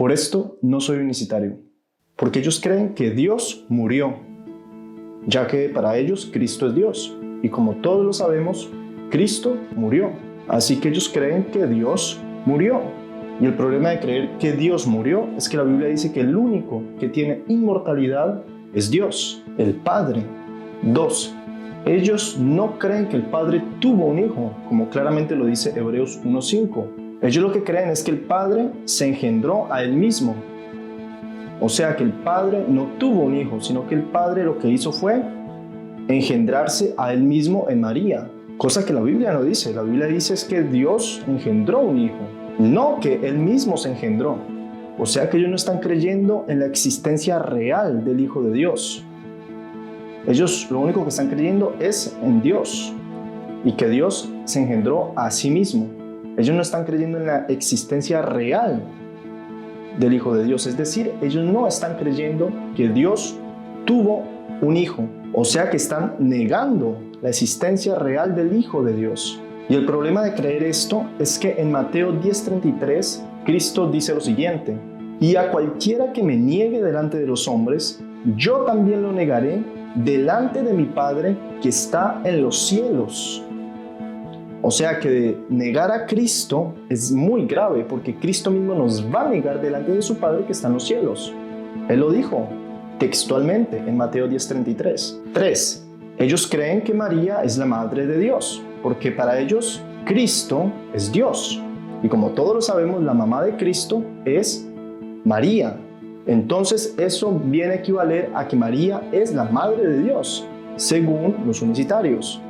Por esto no soy unicitario, porque ellos creen que Dios murió, ya que para ellos Cristo es Dios. Y como todos lo sabemos, Cristo murió. Así que ellos creen que Dios murió. Y el problema de creer que Dios murió es que la Biblia dice que el único que tiene inmortalidad es Dios, el Padre. 2. Ellos no creen que el Padre tuvo un hijo, como claramente lo dice Hebreos 1:5. Ellos lo que creen es que el Padre se engendró a Él mismo. O sea que el Padre no tuvo un hijo, sino que el Padre lo que hizo fue engendrarse a Él mismo en María. Cosa que la Biblia no dice. La Biblia dice es que Dios engendró un hijo, no que Él mismo se engendró. O sea que ellos no están creyendo en la existencia real del Hijo de Dios. Ellos lo único que están creyendo es en Dios y que Dios se engendró a sí mismo. Ellos no están creyendo en la existencia real del Hijo de Dios. Es decir, ellos no están creyendo que Dios tuvo un hijo. O sea que están negando la existencia real del Hijo de Dios. Y el problema de creer esto es que en Mateo 10:33, Cristo dice lo siguiente: y a cualquiera que me niegue delante de los hombres, yo también lo negaré delante de mi Padre que está en los cielos. O sea que negar a Cristo es muy grave, porque Cristo mismo nos va a negar delante de su Padre que está en los cielos. Él lo dijo textualmente en Mateo 10:33. 3. Ellos creen que María es la madre de Dios, porque para ellos Cristo es Dios. Y como todos lo sabemos, la mamá de Cristo es María. Entonces eso viene a equivaler a que María es la madre de Dios, según los unicitarios,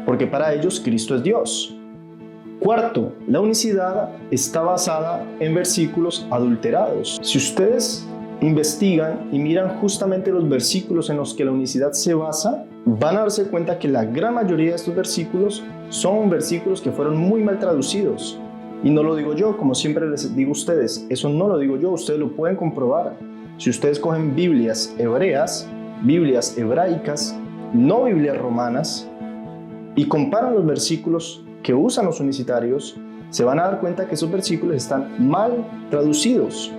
porque para ellos Cristo es Dios. 4. La unicidad está basada en versículos adulterados. Si ustedes investigan y miran justamente los versículos en los que la unicidad se basa, van a darse cuenta que la gran mayoría de estos versículos son versículos que fueron muy mal traducidos. Y no lo digo yo, como siempre les digo a ustedes, eso no lo digo yo, ustedes lo pueden comprobar. Si ustedes cogen Biblias hebreas, Biblias hebraicas, no Biblias romanas, y comparan los versículos que usan los unicitarios, se van a dar cuenta que esos versículos están mal traducidos.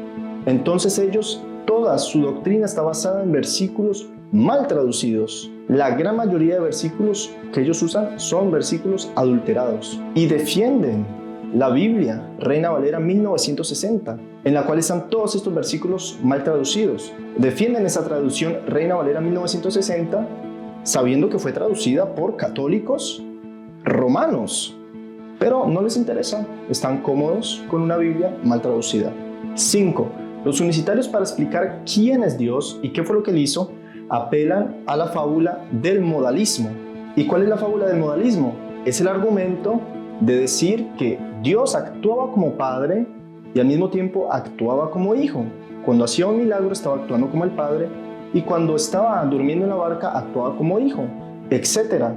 Entonces ellos, toda su doctrina está basada en versículos mal traducidos. La gran mayoría de versículos que ellos usan son versículos adulterados y defienden la Biblia, Reina Valera 1960, en la cual están todos estos versículos mal traducidos. Defienden esa traducción Reina Valera 1960 sabiendo que fue traducida por católicos romanos, pero no les interesa, están cómodos con una Biblia mal traducida. 5. Los unicitarios, para explicar quién es Dios y qué fue lo que él hizo, apelan a la fábula del modalismo. ¿Y cuál es la fábula del modalismo? Es el argumento de decir que Dios actuaba como padre y al mismo tiempo actuaba como hijo. Cuando hacía un milagro estaba actuando como el padre y cuando estaba durmiendo en la barca actuaba como hijo, etc.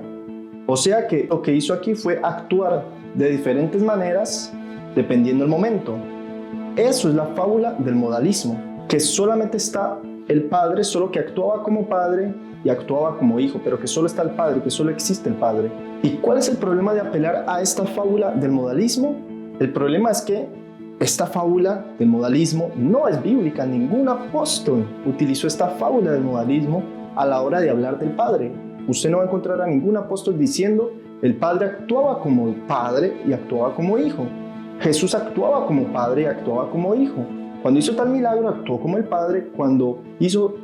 O sea que lo que hizo aquí fue actuar de diferentes maneras dependiendo del momento. Eso es la fábula del modalismo, que solamente está el padre, solo que actuaba como padre y actuaba como hijo, pero que solo está el padre, que solo existe el padre. ¿Y cuál es el problema de apelar a esta fábula del modalismo? El problema es que esta fábula del modalismo no es bíblica. Ningún apóstol utilizó esta fábula del modalismo a la hora de hablar del Padre. Usted no va a encontrar a ningún apóstol diciendo el Padre actuaba como padre y actuaba como hijo. Jesús actuaba como padre y actuaba como hijo. Cuando hizo tal milagro actuó como el Padre. Cuando hizo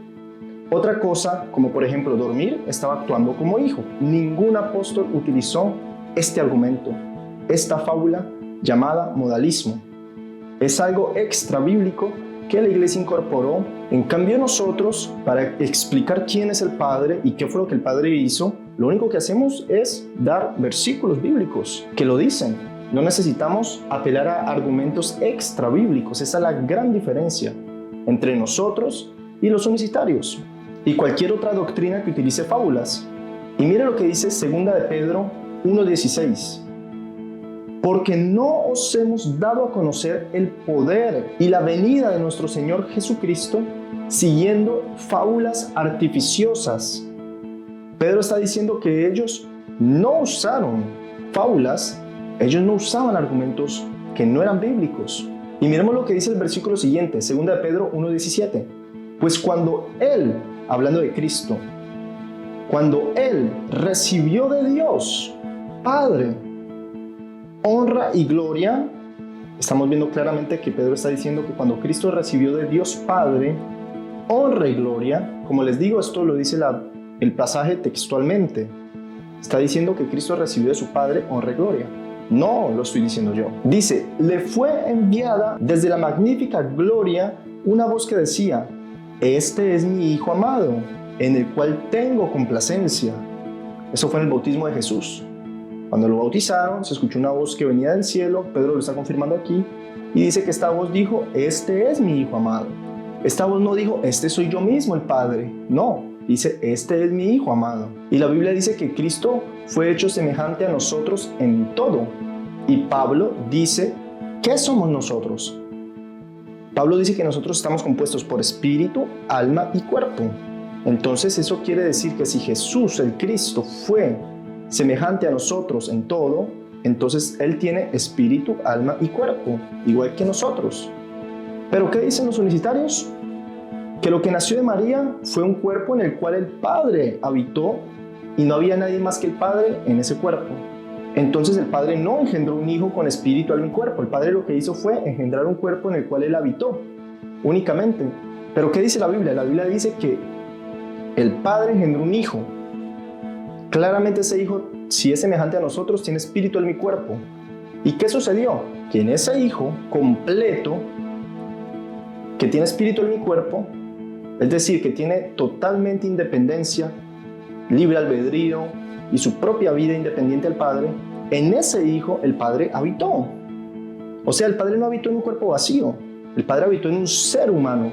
otra cosa, como por ejemplo dormir, estaba actuando como hijo. Ningún apóstol utilizó este argumento, esta fábula llamada modalismo. Es algo extra bíblico que la iglesia incorporó. En cambio nosotros, para explicar quién es el Padre y qué fue lo que el Padre hizo, lo único que hacemos es dar versículos bíblicos que lo dicen. No necesitamos apelar a argumentos extra bíblicos. Esa es la gran diferencia entre nosotros y los unicitarios y cualquier otra doctrina que utilice fábulas. Y mire lo que dice 2 de Pedro 1:16. Porque no os hemos dado a conocer el poder y la venida de nuestro Señor Jesucristo siguiendo fábulas artificiosas. Pedro está diciendo que ellos no usaron fábulas, ellos no usaban argumentos que no eran bíblicos. Y miremos lo que dice el versículo siguiente, 2 de Pedro 1:17. Pues cuando Él, hablando de Cristo, cuando Él recibió de Dios, Padre, honra y gloria, estamos viendo claramente que Pedro está diciendo que cuando Cristo recibió de Dios Padre, honra y gloria, como les digo, esto lo dice el pasaje textualmente, está diciendo que Cristo recibió de su Padre honra y gloria. No lo estoy diciendo yo. Dice, le fue enviada desde la magnífica gloria una voz que decía, este es mi Hijo amado, en el cual tengo complacencia. Eso fue en el bautismo de Jesús. Cuando lo bautizaron, se escuchó una voz que venía del cielo, Pedro lo está confirmando aquí, y dice que esta voz dijo, este es mi Hijo amado. Esta voz no dijo, este soy yo mismo el Padre. No, dice, este es mi Hijo amado. Y la Biblia dice que Cristo fue hecho semejante a nosotros en todo. Y Pablo dice, ¿qué somos nosotros? Pablo dice que nosotros estamos compuestos por espíritu, alma y cuerpo. Entonces eso quiere decir que si Jesús, el Cristo, fue semejante a nosotros en todo, entonces Él tiene espíritu, alma y cuerpo, igual que nosotros. ¿Pero qué dicen los unicitarios? Que lo que nació de María fue un cuerpo en el cual el Padre habitó y no había nadie más que el Padre en ese cuerpo. Entonces el Padre no engendró un Hijo con espíritu, alma y cuerpo. El Padre lo que hizo fue engendrar un cuerpo en el cual Él habitó, únicamente. ¿Pero qué dice la Biblia? La Biblia dice que el Padre engendró un Hijo. Claramente ese Hijo, si es semejante a nosotros, tiene espíritu, alma y cuerpo. ¿Y qué sucedió? Que en ese Hijo completo, que tiene espíritu, alma y cuerpo, es decir, que tiene totalmente independencia, libre albedrío y su propia vida independiente al Padre, en ese Hijo el Padre habitó. O sea, el Padre no habitó en un cuerpo vacío, el Padre habitó en un ser humano,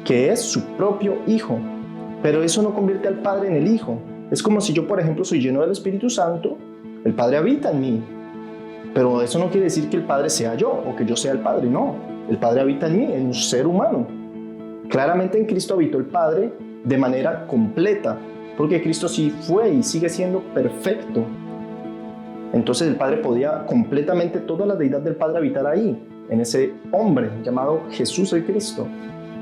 que es su propio Hijo. Pero eso no convierte al Padre en el Hijo. Es como si yo, por ejemplo, soy lleno del Espíritu Santo, el Padre habita en mí. Pero eso no quiere decir que el Padre sea yo o que yo sea el Padre, no. El Padre habita en mí, en un ser humano. Claramente en Cristo habitó el Padre de manera completa, porque Cristo sí fue y sigue siendo perfecto. Entonces el Padre podía completamente, toda la deidad del Padre habitar ahí, en ese hombre llamado Jesús el Cristo.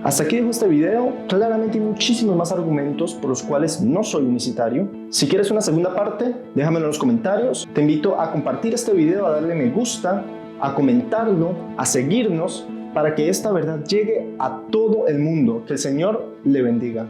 Hasta aquí dejo este video. Claramente hay muchísimos más argumentos por los cuales no soy unicitario. Si quieres una segunda parte, déjamelo en los comentarios. Te invito a compartir este video, a darle me gusta, a comentarlo, a seguirnos, para que esta verdad llegue a todo el mundo. Que el Señor le bendiga.